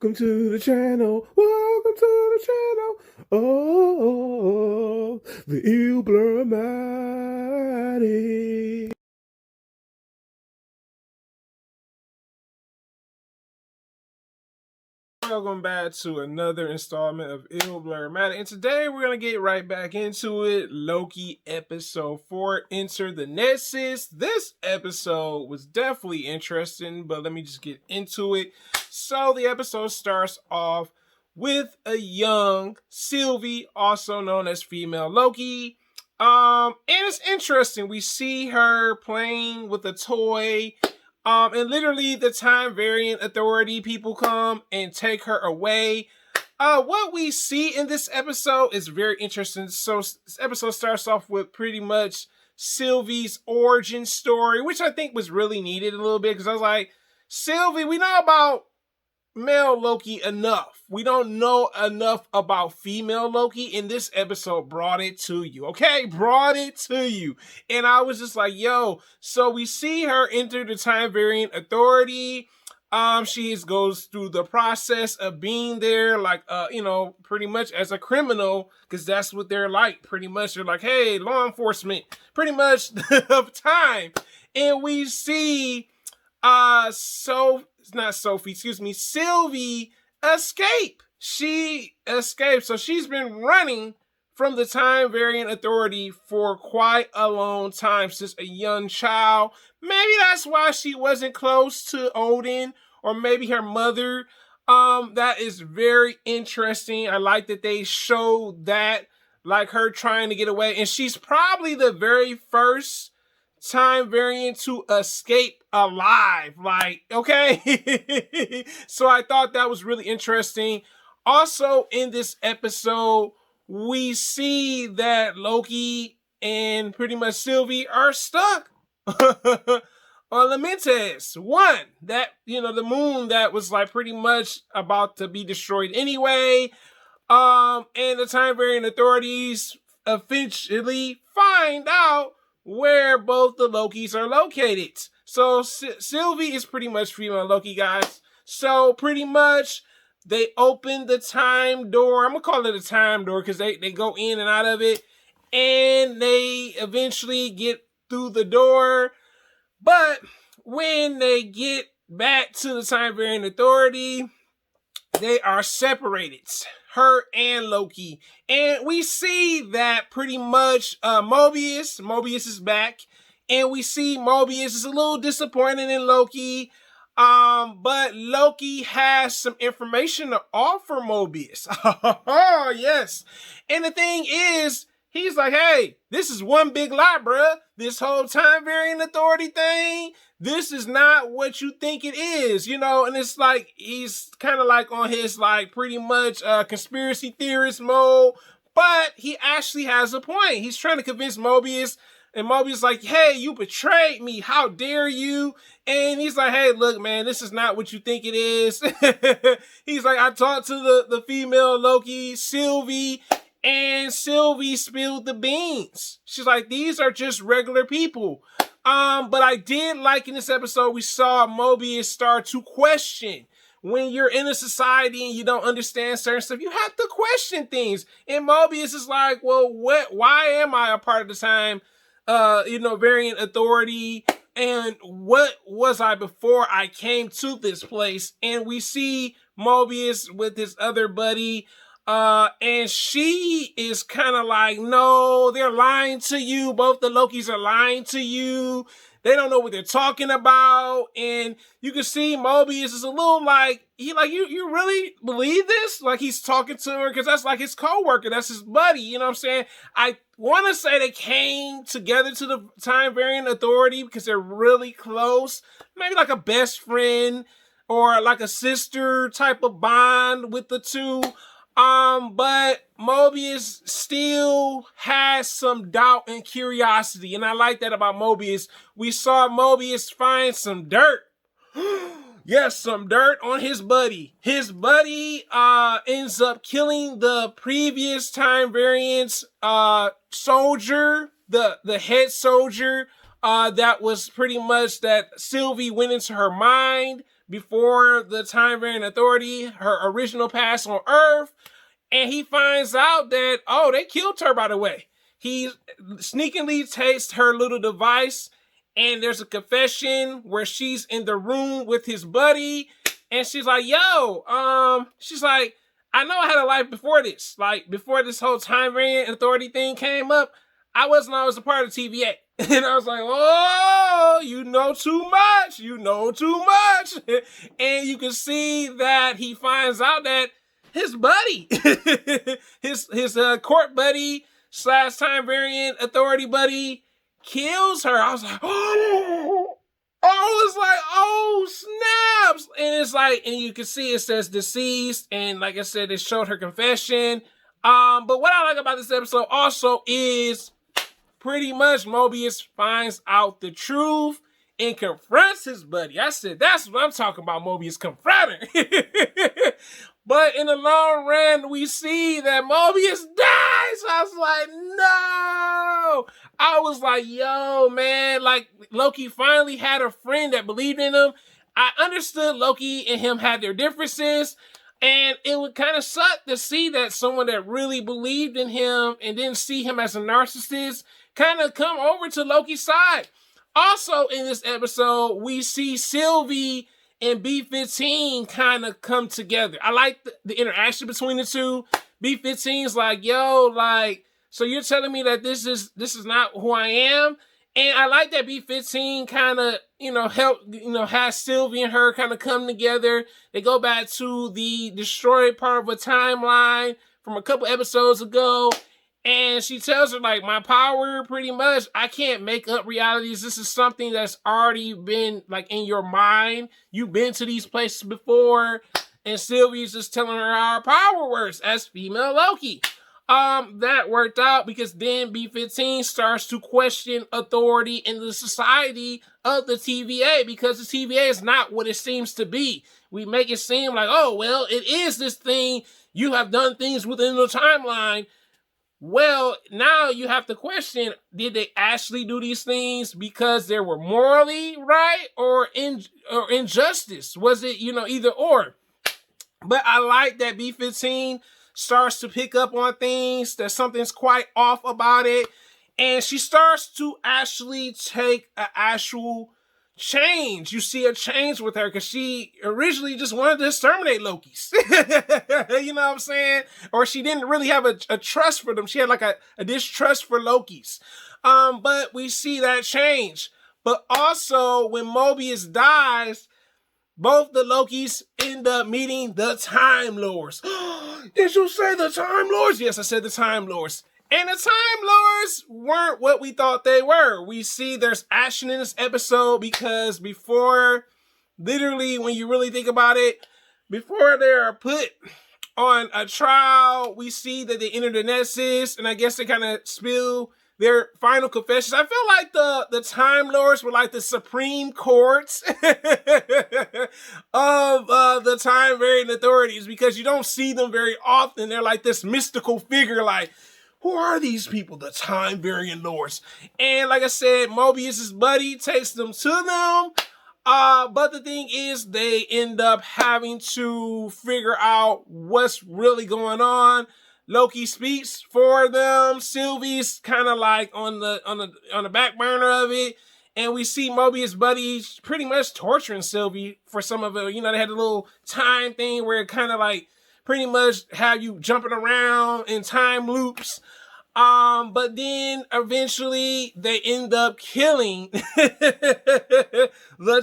Welcome to the channel. Welcome to the channel. Oh, the Illuminati. Welcome back to another installment of Illuminati, and today we're gonna get right back into it. Loki episode 4, Enter the Nexus. This episode was definitely interesting, but let me just get into it. So the episode starts off with a young Sylvie, also known as female Loki. And it's interesting. We see her playing with a toy. And literally the Time Variant Authority people come and take her away. What we see in this episode is very interesting. So this episode starts off with pretty much Sylvie's origin story, which I think was really needed a little bit, because I was like, Sylvie, we know about male Loki enough. We don't know enough about female Loki, and this episode brought it to you, okay? Brought it to you. And I was just like, yo, so we see her enter the Time Variant Authority. She goes through the process of being there, like, pretty much as a criminal, because that's what they're like, pretty much. They're like, hey, law enforcement, pretty much of time. And we see, Sylvie escape. She escaped. So she's been running from the Time Variant Authority for quite a long time, since a young child. Maybe that's why she wasn't close to Odin, or maybe her mother. That is very interesting. I like that they showed that, like her trying to get away. And she's probably the very first Time Variant to escape alive. Like, okay. So I thought that was really interesting. Also in this episode, we see that Loki and pretty much Sylvie are stuck on Lamentes. One, that, the moon that was like pretty much about to be destroyed anyway. And the Time Variant authorities officially find out where both the Lokis are located. So Sylvie is pretty much female Loki, guys. So pretty much they open the time door. I'm gonna call it a time door because they go in and out of it, and they eventually get through the door. But when they get back to the Time Variant Authority, they are separated, her and Loki. And we see that pretty much Mobius is back. And we see Mobius is a little disappointed in Loki. But Loki has some information to offer Mobius. Oh, yes. And the thing is, he's like, hey, this is one big lie, bruh. This whole Time Variant Authority thing, this is not what you think it is, and it's like, he's kind of like on his, like, pretty much conspiracy theorist mode, but he actually has a point. He's trying to convince Mobius, and Mobius like, hey, you betrayed me, how dare you? And he's like, hey, look, man, this is not what you think it is. He's like, I talked to the female Loki, Sylvie, and Sylvie spilled the beans. She's like, these are just regular people. But I did like in this episode, we saw Mobius start to question. When you're in a society and you don't understand certain stuff, you have to question things. And Mobius is like, well, why am I a part of the Time, Variant Authority? And what was I before I came to this place? And we see Mobius with his other buddy, and she is kind of like, no, they're lying to you. Both the Lokis are lying to you. They don't know what they're talking about. And you can see Mobius is a little like, you really believe this? Like, he's talking to her because that's like his coworker. That's his buddy. You know what I'm saying? I want to say they came together to the Time Variant Authority because they're really close. Maybe like a best friend or like a sister type of bond with the two. But Mobius still has some doubt and curiosity, and I like that about Mobius. We saw Mobius find some dirt. Yes, some dirt on his buddy. His buddy ends up killing the previous Time Variance soldier, the head soldier, that was pretty much that Sylvie went into her mind before the Time Variant Authority, her original past on Earth, and he finds out that, oh, they killed her, by the way. He sneakily takes her little device, and there's a confession where she's in the room with his buddy, and she's like, yo, she's like, I know I had a life before this. Like, before this whole Time Variant Authority thing came up, I wasn't always a part of TVA. And I was like, oh, you know too much. You know too much. And you can see that he finds out that his buddy, his court buddy / Time Variant Authority buddy kills her. I was like, oh, snaps. And it's like, and you can see it says deceased. And like I said, it showed her confession. But what I like about this episode also is pretty much Mobius finds out the truth and confronts his buddy. I said, that's what I'm talking about, Mobius confronting. But in the long run, we see that Mobius dies. I was like, no. I was like, yo, man, like Loki finally had a friend that believed in him. I understood Loki and him had their differences. And it would kind of suck to see that someone that really believed in him and didn't see him as a narcissist kind of come over to Loki's side. Also in this episode, we see Sylvie and B-15 kind of come together. I like the interaction between the two. B-15's like, yo, like, so you're telling me that this is not who I am? And I like that B-15 kind of, has Sylvie and her kind of come together. They go back to the destroyed part of a timeline from a couple episodes ago. And she tells her, like, my power, pretty much, I can't make up realities. This is something that's already been, like, in your mind. You've been to these places before. And Sylvie's just telling her how her power works as female Loki. That worked out because then B-15 starts to question authority in the society of the TVA because the TVA is not what it seems to be. We make it seem like, oh, well, it is this thing. You have done things within the timeline. Well, now you have to question, did they actually do these things because they were morally right or injustice? Was it, either or? But I like that B-15 starts to pick up on things, that something's quite off about it. And she starts to actually take an actual change. You see a change with her because she originally just wanted to exterminate Lokis. You know what I'm saying? Or she didn't really have a trust for them. She had like a distrust for Lokis. But we see that change. But also when Mobius dies, both the Lokis end up meeting the Time Lords. Did you say the Time Lords? Yes, I said the Time Lords. And the Time Lords weren't what we thought they were. We see there's action in this episode because before, literally, when you really think about it, before they are put on a trial, we see that they enter the Nexus, and I guess they kind of spill their final confessions. I feel like the Time Lords were like the Supreme Courts of the Time Variant Authorities because you don't see them very often. They're like this mystical figure, like, who are these people? The Time Variant Lords. And like I said, Mobius's buddy takes them to them. But the thing is, they end up having to figure out what's really going on. Loki speaks for them. Sylvie's kind of like on the back burner of it. And we see Mobius' buddy pretty much torturing Sylvie for some of it. They had a little time thing where it kind of like pretty much have you jumping around in time loops. But then eventually they end up killing the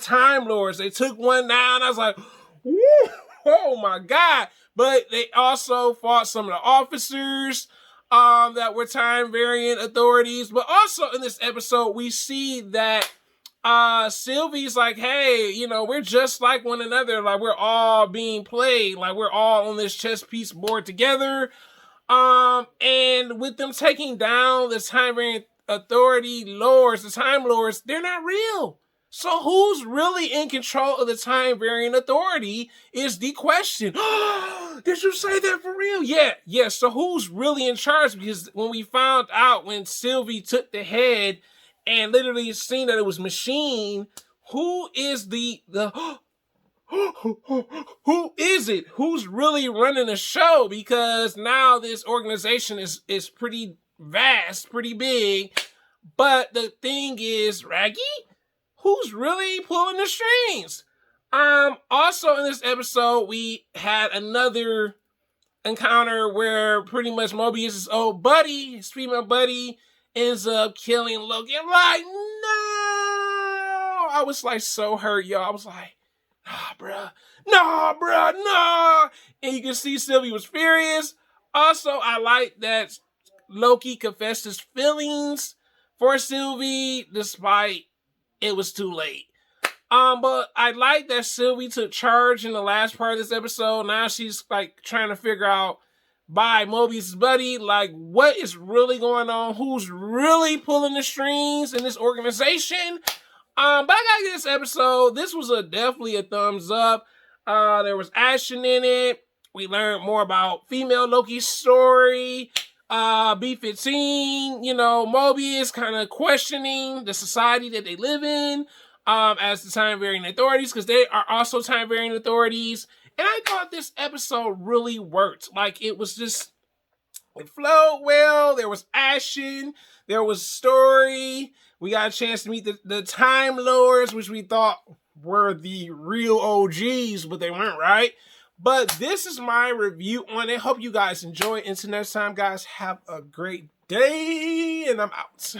Time Lords. They took one down. I was like, woo, oh my God. But they also fought some of the officers that were Time Variant Authorities. But also in this episode, we see that Sylvie's like, hey, we're just like one another. Like, we're all being played. Like, we're all on this chess piece board together. And with them taking down the Time Variant Authority Lords, the Time Lords, they're not real. So who's really in control of the Time Variant Authority is the question. Did you say that for real? Yeah. So who's really in charge? Because when we found out when Sylvie took the head and literally seen that it was Machine, who is the who is it? Who's really running the show? Because now this organization is pretty vast, pretty big. But the thing is, Raggy, who's really pulling the strings? Also in this episode, we had another encounter where pretty much Mobius' old buddy, his female buddy, ends up killing Loki. I'm like, no! I was like so hurt, y'all. I was like, nah, bruh, nah. And you can see Sylvie was furious. Also, I like that Loki confessed his feelings for Sylvie, despite it was too late. But I like that Sylvie took charge in the last part of this episode. Now she's like trying to figure out by Mobius' buddy, like what is really going on, who's really pulling the strings in this organization. But I gotta get this episode. This was definitely a thumbs up. There was action in it. We learned more about female Loki's story. B-15, Mobius kind of questioning the society that they live in as the time-varying authorities, because they are also time-varying authorities. And I thought this episode really worked. Like, it flowed well. There was action. There was story. We got a chance to meet the Time Lords, which we thought were the real OGs, but they weren't, right? But this is my review on it. Hope you guys enjoy. Until next time, guys, have a great day, and I'm out.